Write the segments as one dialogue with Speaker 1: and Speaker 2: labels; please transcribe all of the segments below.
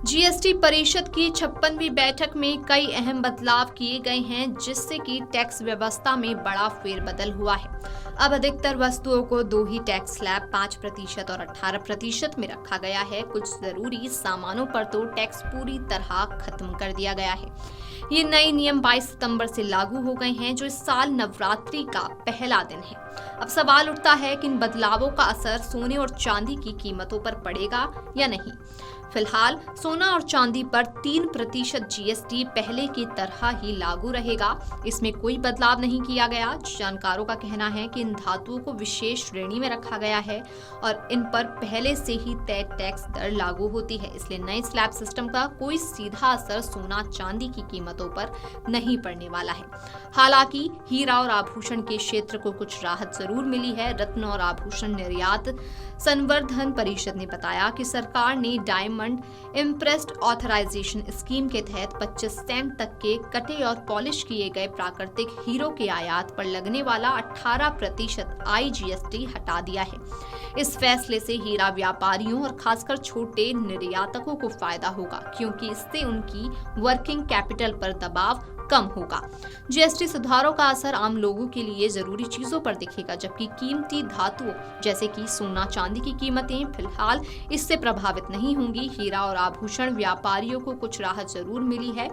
Speaker 1: GST परिषद की 56वीं बैठक में कई अहम बदलाव किए गए हैं, जिससे कि टैक्स व्यवस्था में बड़ा फेरबदल हुआ है। अब अधिकतर वस्तुओं को दो ही टैक्स स्लैब 5% और 18% में रखा गया है। कुछ जरूरी सामानों पर तो टैक्स पूरी तरह खत्म कर दिया गया है। ये नए नियम 22 सितंबर से लागू हो गए हैं, जो इस साल नवरात्रि का पहला दिन है। अब सवाल उठता है कि इन बदलावों का असर सोने और चांदी की कीमतों पर पड़ेगा या नहीं। फिलहाल सोना और चांदी पर 3% जीएसटी पहले की तरह ही लागू रहेगा। इसमें कोई बदलाव नहीं किया गया। जानकारों का कहना है कि इन धातुओं को विशेष श्रेणी में रखा गया है और इन पर पहले से ही तय टैक्स दर लागू होती है, इसलिए नए स्लैब सिस्टम का कोई सीधा असर सोना चांदी की कीमतों पर नहीं पड़ने वाला है। हालांकि हीरा और आभूषण के क्षेत्र को कुछ राहत जरूर मिली है। रत्न और आभूषण निर्यात संवर्धन परिषद ने बताया कि सरकार ने डायमंड इम्प्रेस्ड ऑथराइजेशन स्कीम के तहत 25 सेंट तक के कटे और पॉलिश किए गए प्राकृतिक हीरो के आयात पर लगने वाला 18% IGST हटा दिया है। इस फैसले से हीरा व्यापारियों और खासकर छोटे निर्यातकों को फायदा होगा, क्योंकि इससे उनकी वर्किंग कैपिटल पर दबाव कम होगा। जीएसटी सुधारों का असर आम लोगों के लिए जरूरी चीजों पर दिखेगा, जबकि कीमती धातुओं जैसे कि सोना चांदी की कीमतें फिलहाल इससे प्रभावित नहीं होंगी। हीरा और आभूषण व्यापारियों को कुछ राहत जरूर मिली है,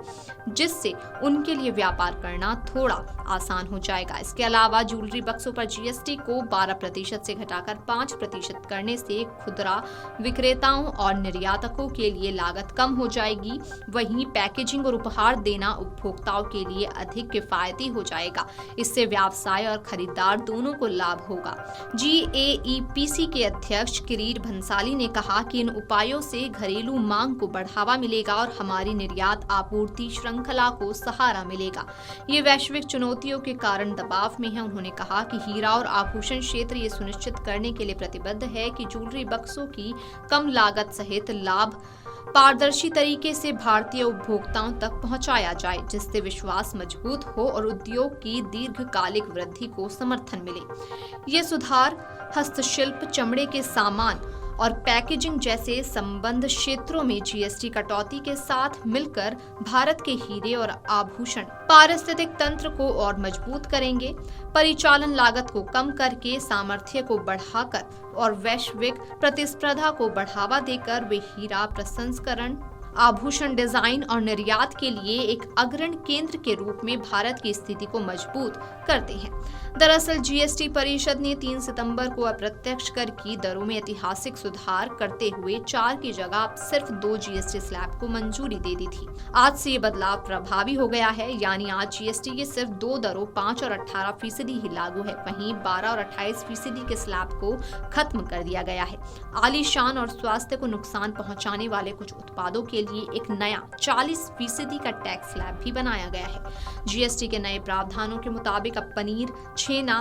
Speaker 1: जिससे उनके लिए व्यापार करना थोड़ा आसान हो जाएगा। इसके अलावा ज्वेलरी बक्सों पर जीएसटी को 12% से घटाकर 5% करने से खुदरा विक्रेताओं और निर्यातकों के लिए लागत कम हो जाएगी। वहीं पैकेजिंग और उपहार देना उपभोक्ताओं के लिए अधिक किफायती हो जाएगा। इससे व्यवसाय और खरीदार दोनों को लाभ होगा। GAEPC के अध्यक्ष किरीट भंसाली ने कहा कि इन उपायों से घरेलू मांग को बढ़ावा मिलेगा और हमारी निर्यात आपूर्ति श्रृंखला को सहारा मिलेगा। ये वैश्विक चुनौतियों के कारण दबाव में है। उन्होंने कहा कि हीरा और आभूषण क्षेत्र ये सुनिश्चित करने के लिए प्रतिबद्ध है कि ज्वेलरी बक्सों की कम लागत सहित लाभ पारदर्शी तरीके से भारतीय उपभोक्ताओं तक पहुंचाया जाए, जिससे विश्वास मजबूत हो और उद्योग की दीर्घकालिक वृद्धि को समर्थन मिले। ये सुधार हस्तशिल्प, चमड़े के सामान और पैकेजिंग जैसे संबंध क्षेत्रों में जीएसटी कटौती के साथ मिलकर भारत के हीरे और आभूषण पारिस्थितिक तंत्र को और मजबूत करेंगे। परिचालन लागत को कम करके सामर्थ्य को बढ़ाकर और वैश्विक प्रतिस्पर्धा को बढ़ावा देकर वे हीरा प्रसंस्करण, आभूषण डिजाइन और निर्यात के लिए एक अग्रणी केंद्र के रूप में भारत की स्थिति को मजबूत करते हैं। दरअसल जीएसटी परिषद ने 3 सितंबर को अप्रत्यक्ष कर की दरों में ऐतिहासिक सुधार करते हुए 4 की जगह सिर्फ 2 जीएसटी स्लैब को मंजूरी दे दी थी। आज से ये बदलाव प्रभावी हो गया है, यानी आज जीएसटी की सिर्फ 2 दरों 5 और 18% ही लागू है। वहीं 12 और 28% के स्लैब को खत्म कर दिया गया है। आलीशान और स्वास्थ्य को नुकसान पहुंचाने वाले कुछ उत्पादों के लिए एक नया 40% का टैक्स स्लैब भी बनाया गया है। जीएसटी के नए प्रावधानों के मुताबिक अब पनीर, छेना,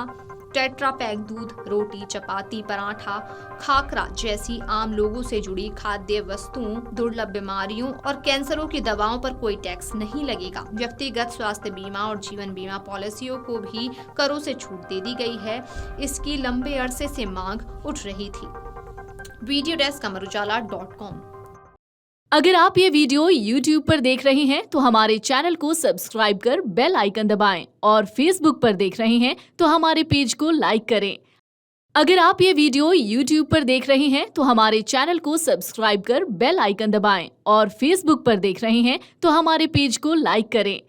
Speaker 1: टेट्रा पैक दूध, रोटी, चपाती, पराठा, खाकरा जैसी आम लोगों से जुड़ी खाद्य वस्तुओं, दुर्लभ बीमारियों और कैंसरों की दवाओं पर कोई टैक्स नहीं लगेगा। व्यक्तिगत स्वास्थ्य बीमा और जीवन बीमा पॉलिसियों को भी करों से छूट दे दी गई है। इसकी लंबे अरसे से मांग उठ रही थी। Video desk amarujala.com।
Speaker 2: अगर आप ये वीडियो YouTube पर देख रहे हैं तो हमारे चैनल को सब्सक्राइब कर बेल आइकन दबाएं और Facebook पर देख रहे हैं तो हमारे पेज को लाइक करें। अगर आप ये वीडियो YouTube पर देख रहे हैं तो हमारे चैनल को सब्सक्राइब कर बेल आइकन दबाएं और Facebook पर देख रहे हैं तो हमारे पेज को लाइक करें।